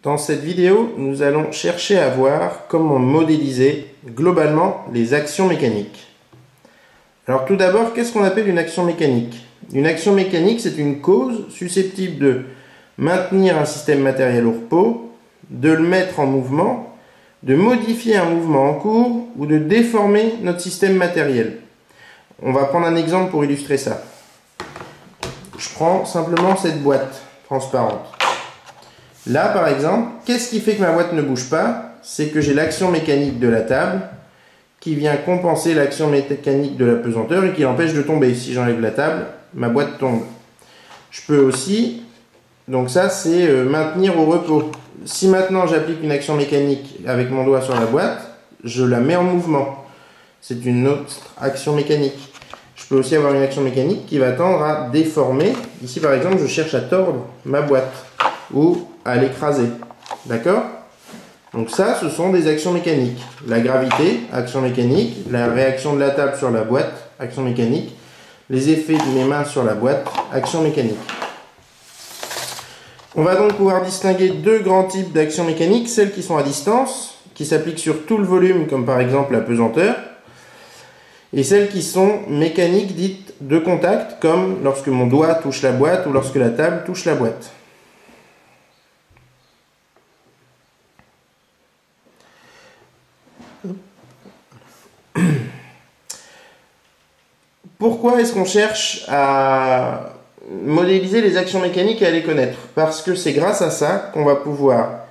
Dans cette vidéo, nous allons chercher à voir comment modéliser globalement les actions mécaniques. Alors tout d'abord, qu'est-ce qu'on appelle une action mécanique? Une action mécanique, c'est une cause susceptible de maintenir un système matériel au repos, de le mettre en mouvement, de modifier un mouvement en cours ou de déformer notre système matériel. On va prendre un exemple pour illustrer ça. Je prends simplement cette boîte transparente. Là, par exemple, qu'est-ce qui fait que ma boîte ne bouge pas? C'est que j'ai l'action mécanique de la table qui vient compenser l'action mécanique de la pesanteur et qui l'empêche de tomber. Si j'enlève la table, ma boîte tombe. Je peux aussi, donc ça c'est maintenir au repos. Si maintenant j'applique une action mécanique avec mon doigt sur la boîte, je la mets en mouvement. C'est une autre action mécanique. Je peux aussi avoir une action mécanique qui va tendre à déformer. Ici par exemple, je cherche à tordre ma boîte ou à l'écraser. D'accord? Donc ça, ce sont des actions mécaniques. La gravité, action mécanique. La réaction de la table sur la boîte, action mécanique. Les effets de mes mains sur la boîte, action mécanique. On va donc pouvoir distinguer deux grands types d'actions mécaniques. Celles qui sont à distance, qui s'appliquent sur tout le volume, comme par exemple la pesanteur. Et celles qui sont mécaniques dites de contact, comme lorsque mon doigt touche la boîte ou lorsque la table touche la boîte. Pourquoi est-ce qu'on cherche à modéliser les actions mécaniques et à les connaître? Parce que c'est grâce à ça qu'on va pouvoir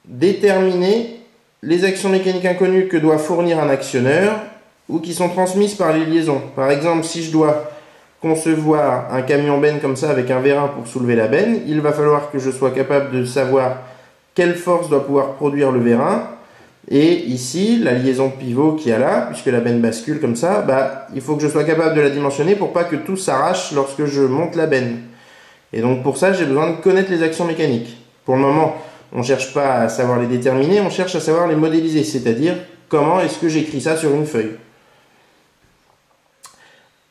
déterminer les actions mécaniques inconnues que doit fournir un actionneur ou qui sont transmises par les liaisons. Par exemple, si je dois concevoir un camion benne comme ça avec un vérin pour soulever la benne, il va falloir que je sois capable de savoir quelle force doit pouvoir produire le vérin. Et ici, la liaison pivot qu'il y a là, puisque la benne bascule comme ça, il faut que je sois capable de la dimensionner pour pas que tout s'arrache lorsque je monte la benne. Et donc pour ça, j'ai besoin de connaître les actions mécaniques. Pour le moment, on ne cherche pas à savoir les déterminer, on cherche à savoir les modéliser, c'est-à-dire comment est-ce que j'écris ça sur une feuille.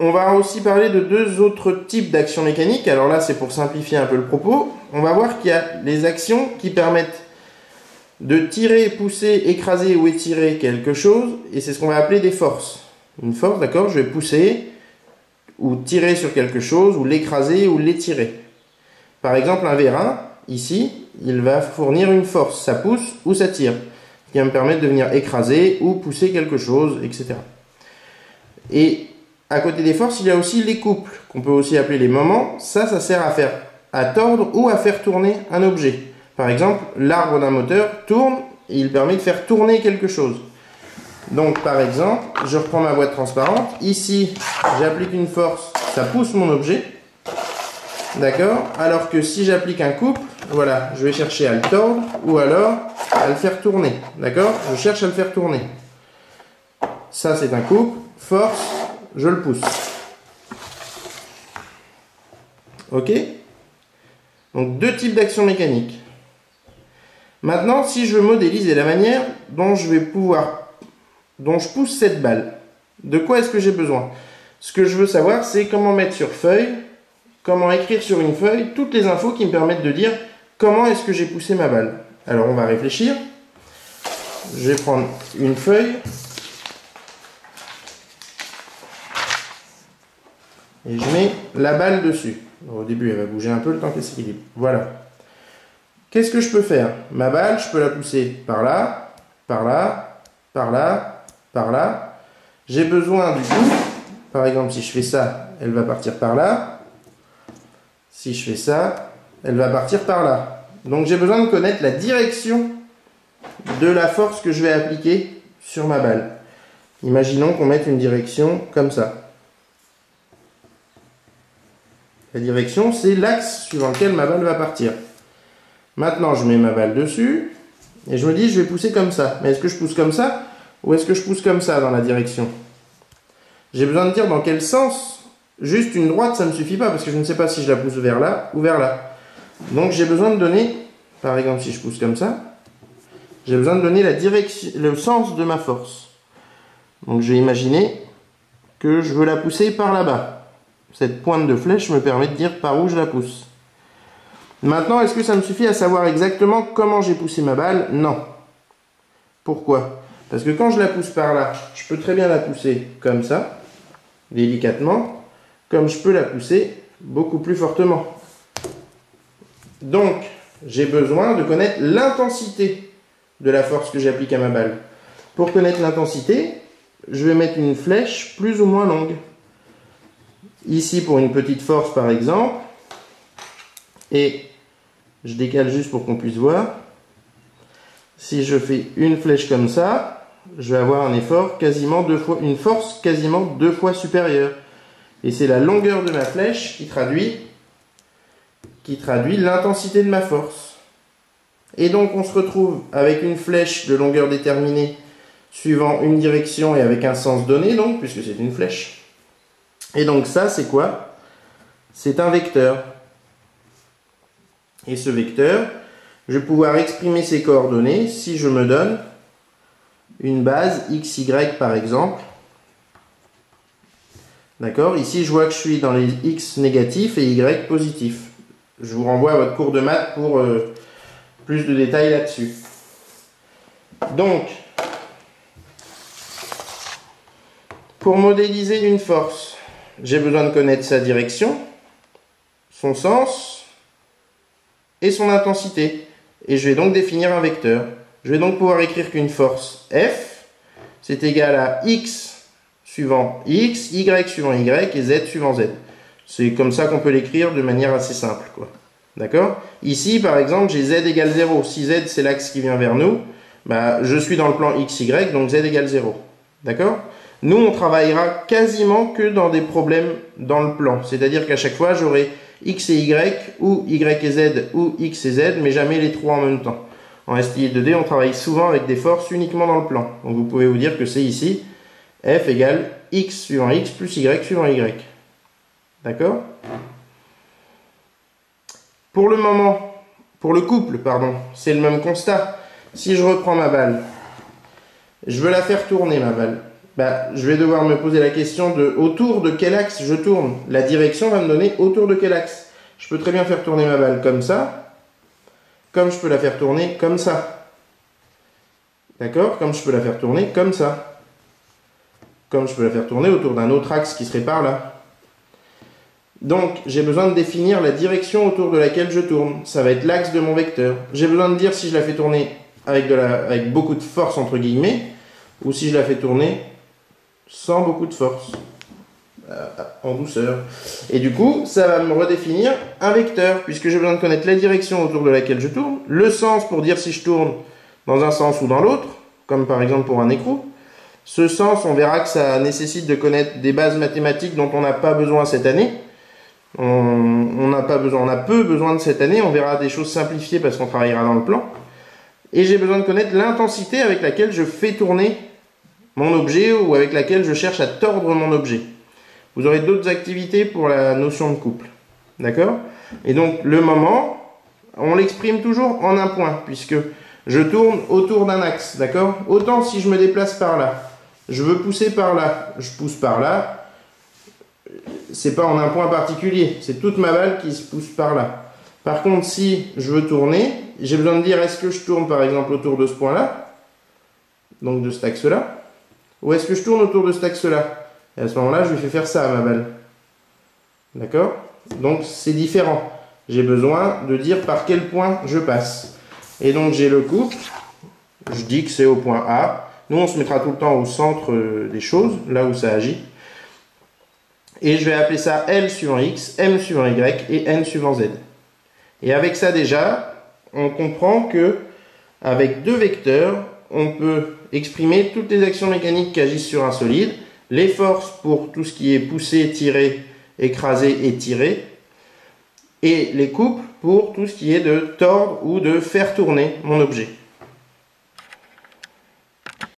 On va aussi parler de deux autres types d'actions mécaniques. Alors là, c'est pour simplifier un peu le propos. On va voir qu'il y a les actions qui permettent de tirer, pousser, écraser ou étirer quelque chose, et c'est ce qu'on va appeler des forces. Une force, d'accord, je vais pousser ou tirer sur quelque chose, ou l'écraser ou l'étirer. Par exemple, un vérin, ici, il va fournir une force, ça pousse ou ça tire, qui va me permettre de venir écraser ou pousser quelque chose, etc. Et à côté des forces, il y a aussi les couples, qu'on peut aussi appeler les moments. Ça sert à tordre ou à faire tourner un objet. Par exemple, l'arbre d'un moteur tourne et il permet de faire tourner quelque chose. Donc par exemple, je reprends ma boîte transparente. Ici, j'applique une force, ça pousse mon objet. D'accord? Alors que si j'applique un couple, voilà, je vais chercher à le tordre ou alors à le faire tourner. D'accord? Je cherche à le faire tourner. Ça, c'est un couple. Force, je le pousse. Ok? Donc deux types d'actions mécaniques. Maintenant, si je veux modéliser la manière dont je pousse cette balle, de quoi est-ce que j'ai besoin? Ce que je veux savoir, c'est comment mettre sur feuille, comment écrire sur une feuille toutes les infos qui me permettent de dire comment est-ce que j'ai poussé ma balle. Alors, on va réfléchir. Je vais prendre une feuille et je mets la balle dessus. Au début, elle va bouger un peu le temps qu'elle s'équilibre. Voilà. Qu'est-ce que je peux faire? Ma balle, je peux la pousser par là, par là, par là, par là. J'ai besoin du coup, par exemple, si je fais ça, elle va partir par là. Si je fais ça, elle va partir par là. Donc j'ai besoin de connaître la direction de la force que je vais appliquer sur ma balle. Imaginons qu'on mette une direction comme ça. La direction, c'est l'axe suivant lequel ma balle va partir. Maintenant, je mets ma balle dessus et je me dis, je vais pousser comme ça. Mais est-ce que je pousse comme ça ou est-ce que je pousse comme ça dans la direction? J'ai besoin de dire dans quel sens. Juste une droite, ça ne me suffit pas parce que je ne sais pas si je la pousse vers là ou vers là. Donc, j'ai besoin de donner, par exemple, si je pousse comme ça, j'ai besoin de donner la direction, le sens de ma force. Donc, je vais imaginer que je veux la pousser par là-bas. Cette pointe de flèche me permet de dire par où je la pousse. Maintenant, est-ce que ça me suffit à savoir exactement comment j'ai poussé ma balle? Non. Pourquoi? Parce que quand je la pousse par là, je peux très bien la pousser comme ça, délicatement, comme je peux la pousser beaucoup plus fortement. Donc, j'ai besoin de connaître l'intensité de la force que j'applique à ma balle. Pour connaître l'intensité, je vais mettre une flèche plus ou moins longue. Ici, pour une petite force, par exemple, et je décale juste pour qu'on puisse voir. Si je fais une flèche comme ça, je vais avoir un effort quasiment une force quasiment 2 fois supérieure. Et c'est la longueur de ma flèche qui traduit l'intensité de ma force. Et donc on se retrouve avec une flèche de longueur déterminée suivant une direction et avec un sens donné, donc, puisque c'est une flèche. Et donc ça, c'est quoi? C'est un vecteur. Et ce vecteur, je vais pouvoir exprimer ses coordonnées si je me donne une base x, y par exemple. D'accord? Ici, je vois que je suis dans les x négatifs et y positifs. Je vous renvoie à votre cours de maths pour plus de détails là-dessus. Donc, pour modéliser une force, j'ai besoin de connaître sa direction, son sens et son intensité. Et je vais donc définir un vecteur. Je vais donc pouvoir écrire qu'une force F, c'est égal à x suivant x, y suivant y et z suivant z. C'est comme ça qu'on peut l'écrire de manière assez simple, quoi. D'accord? Ici, par exemple, j'ai z égale 0. Si z, c'est l'axe qui vient vers nous, bah, je suis dans le plan x, y, donc z égale 0. D'accord? Nous, on travaillera quasiment que dans des problèmes dans le plan. C'est-à-dire qu'à chaque fois, j'aurai x et y, ou y et z, ou x et z, mais jamais les trois en même temps. En STI 2D, on travaille souvent avec des forces uniquement dans le plan. Donc vous pouvez vous dire que c'est ici, F égale x suivant x plus y suivant y. D'accord? Pour le couple, c'est le même constat. Si je reprends ma balle, je veux la faire tourner, ma balle. Bah, je vais devoir me poser la question de autour de quel axe je tourne. La direction va me donner autour de quel axe. Je peux très bien faire tourner ma balle comme ça, comme je peux la faire tourner comme ça. D'accord? Comme je peux la faire tourner comme ça. Comme je peux la faire tourner autour d'un autre axe qui serait par là. Donc, j'ai besoin de définir la direction autour de laquelle je tourne. Ça va être l'axe de mon vecteur. J'ai besoin de dire si je la fais tourner avec beaucoup de force, entre guillemets, ou si je la fais tourner sans beaucoup de force, en douceur. Et du coup, ça va me redéfinir un vecteur, puisque j'ai besoin de connaître la direction autour de laquelle je tourne, le sens pour dire si je tourne dans un sens ou dans l'autre, comme par exemple pour un écrou. Ce sens, on verra que ça nécessite de connaître des bases mathématiques dont on n'a pas besoin cette année. On a peu besoin de cette année, on verra des choses simplifiées parce qu'on travaillera dans le plan. Et j'ai besoin de connaître l'intensité avec laquelle je fais tourner mon objet ou avec laquelle je cherche à tordre mon objet. Vous aurez d'autres activités pour la notion de couple. D'accord? Et donc le moment, on l'exprime toujours en un point, puisque je tourne autour d'un axe. D'accord? Autant si je me déplace par là, je veux pousser par là, je pousse par là. C'est pas en un point particulier, c'est toute ma balle qui se pousse par là. Par contre, si je veux tourner, j'ai besoin de dire est-ce que je tourne par exemple autour de ce point-là, donc de cet axe-là, ou est-ce que je tourne autour de cet axe-là? Et à ce moment-là, je lui fais faire ça à ma balle. D'accord? Donc c'est différent. J'ai besoin de dire par quel point je passe. Et donc j'ai le couple, je dis que c'est au point A. Nous, on se mettra tout le temps au centre des choses, là où ça agit. Et je vais appeler ça L suivant X, M suivant Y et N suivant Z. Et avec ça déjà, on comprend que avec deux vecteurs, on peut exprimer toutes les actions mécaniques qui agissent sur un solide, les forces pour tout ce qui est poussé, tiré, écrasé et tiré, et les couples pour tout ce qui est de tordre ou de faire tourner mon objet.